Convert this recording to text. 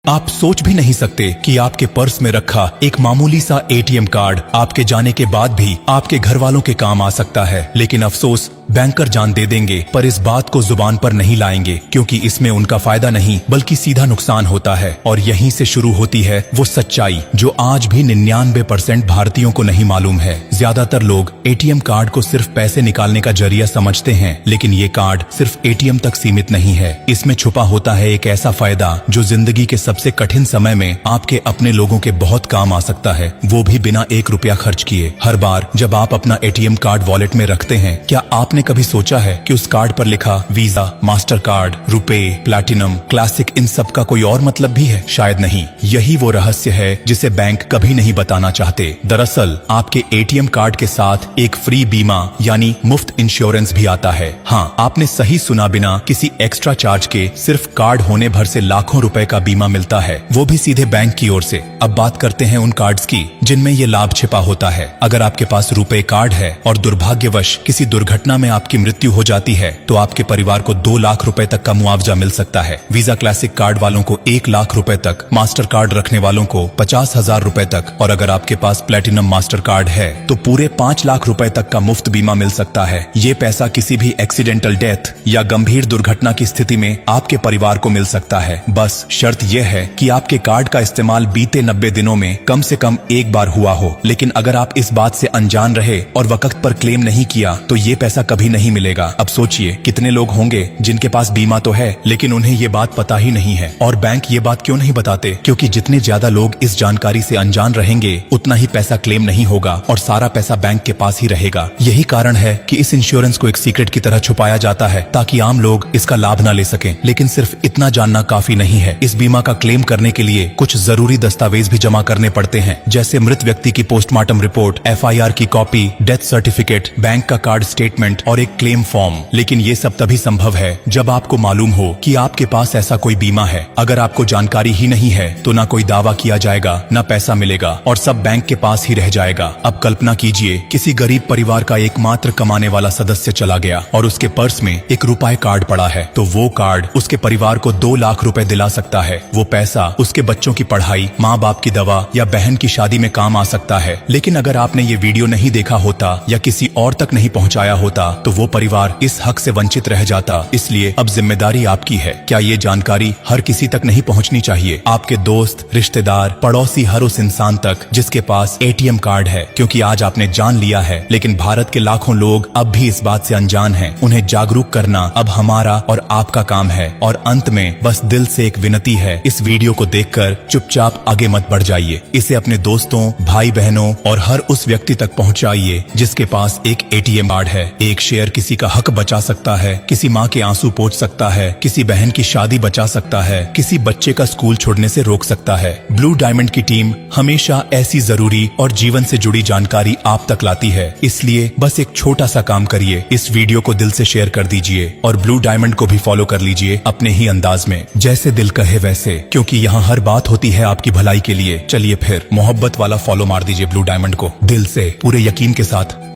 आप सोच भी नहीं सकते कि आपके पर्स में रखा एक मामूली सा एटीएम कार्ड आपके जाने के बाद भी आपके घर वालों के काम आ सकता है। लेकिन अफसोस, बैंकर जान दे देंगे पर इस बात को जुबान पर नहीं लाएंगे, क्योंकि इसमें उनका फायदा नहीं बल्कि सीधा नुकसान होता है। और यहीं से शुरू होती है वो सच्चाई जो आज भी 99% भारतीयों को नहीं मालूम है। ज्यादातर लोग एटीएम कार्ड को सिर्फ पैसे निकालने का जरिया समझते हैं, लेकिन ये कार्ड सिर्फ एटीएम तक सीमित नहीं है। इसमें छुपा होता है एक ऐसा फायदा जो जिंदगी के सबसे कठिन समय में आपके अपने लोगों के बहुत काम आ सकता है, वो भी बिना 1 रुपया खर्च किए। हर बार जब आप अपना एटीएम कार्ड वॉलेट में रखते हैं, क्या आपने कभी सोचा है कि उस कार्ड पर लिखा visa, master card, RuPay, platinum, classic, इन सब का कोई और मतलब भी है? शायद नहीं। यही वो रहस्य है जिसे बैंक कभी नहीं बताना चाहते। दरअसल आपके एटीएम कार्ड के साथ एक फ्री बीमा यानी मुफ्त इंश्योरेंस भी आता है। हाँ, आपने सही सुना, बिना किसी एक्स्ट्रा चार्ज के सिर्फ कार्ड होने भर से लाखों रुपए का बीमा मिलता है, वो भी सीधे बैंक की ओर से। अब बात करते हैं उन कार्ड्स की जिनमें ये लाभ छिपा होता है। अगर आपके पास रुपे कार्ड है और दुर्भाग्यवश किसी दुर्घटना में आपकी मृत्यु हो जाती है, तो आपके परिवार को 2 लाख रुपए तक का मुआवजा मिल सकता है। वीजा क्लासिक कार्ड वालों को 1 लाख रुपए तक, मास्टर कार्ड रखने वालों को 50,000 रुपए तक, और अगर आपके पास प्लेटिनम मास्टर कार्ड है तो पूरे 5 लाख रुपए तक का मुफ्त बीमा मिल सकता है। ये पैसा किसी भी एक्सीडेंटल डेथ या गंभीर दुर्घटना की स्थिति में आपके परिवार को मिल सकता है। बस शर्त यह है कि आपके कार्ड का इस्तेमाल बीते 90 दिनों में कम से कम एक बार हुआ हो। लेकिन अगर आप इस बात से अनजान रहे और वक्त पर क्लेम नहीं किया, तो ये पैसा कभी नहीं मिलेगा। अब सोचिए, कितने लोग होंगे जिनके पास बीमा तो है लेकिन उन्हें ये बात पता ही नहीं है। और बैंक ये बात क्यों नहीं बताते? क्योंकि जितने ज्यादा लोग इस जानकारी से अनजान रहेंगे, उतना ही पैसा क्लेम नहीं होगा और सारा पैसा बैंक के पास ही रहेगा। यही कारण है कि इस इंश्योरेंस को एक सीक्रेट की तरह छुपाया जाता है, ताकि आम लोग इसका लाभ न ले सकें। लेकिन सिर्फ इतना जानना काफी नहीं है। इस बीमा का क्लेम करने के लिए कुछ जरूरी दस्तावेज भी जमा करने पड़ते हैं, जैसे मृत व्यक्ति की पोस्टमार्टम रिपोर्ट, FIR की कॉपी, डेथ सर्टिफिकेट, बैंक का कार्ड स्टेटमेंट और एक क्लेम फॉर्म। लेकिन ये सब तभी संभव है जब आपको मालूम हो कि आपके पास ऐसा कोई बीमा है। अगर आपको जानकारी ही नहीं है तो ना कोई दावा किया जाएगा, ना पैसा मिलेगा और सब बैंक के पास ही रह जाएगा। अब कल्पना कीजिए, किसी गरीब परिवार का एकमात्र कमाने वाला सदस्य चला गया और उसके पर्स में 1 रुपए कार्ड पड़ा है, तो वो कार्ड उसके परिवार को 2 लाख रुपए दिला सकता है। वो पैसा उसके बच्चों की पढ़ाई, माँ बाप की दवा या बहन की शादी में काम आ सकता है। लेकिन अगर आपने ये वीडियो नहीं देखा होता या किसी और तक नहीं पहुँचाया होता, तो वो परिवार इस हक से वंचित रह जाता। इसलिए अब जिम्मेदारी आपकी है। क्या ये जानकारी हर किसी तक नहीं पहुंचनी चाहिए? आपके दोस्त, रिश्तेदार, पड़ोसी, हर उस इंसान तक जिसके पास एटीएम कार्ड है। क्योंकि आज आपने जान लिया है, लेकिन भारत के लाखों लोग अब भी इस बात से अनजान हैं। उन्हें जागरूक करना अब हमारा और आपका काम है। और अंत में बस दिल से एक विनती है, इस वीडियो को देखकर चुपचाप आगे मत बढ़ जाइए। इसे अपने दोस्तों, भाई बहनों और हर उस व्यक्ति तक पहुंचाइए जिसके पास एक एटीएम कार्ड है। एक शेयर किसी का हक बचा सकता है, किसी माँ के आंसू पोंछ सकता है, किसी बहन की शादी बचा सकता है, किसी बच्चे का स्कूल छोड़ने से रोक सकता है। ब्लू डायमंड की टीम हमेशा ऐसी जरूरी और जीवन से जुड़ी जानकारी आप तक लाती है। इसलिए बस एक छोटा सा काम करिए, इस वीडियो को दिल से शेयर कर दीजिए और ब्लू डायमंड को भी फॉलो कर लीजिए अपने ही अंदाज में, जैसे दिल कहे वैसे, क्योंकि यहाँ हर बात होती है आपकी भलाई के लिए। चलिए फिर मोहब्बत वाला फॉलो मार दीजिए ब्लू डायमंड को, दिल से, पूरे यकीन के साथ।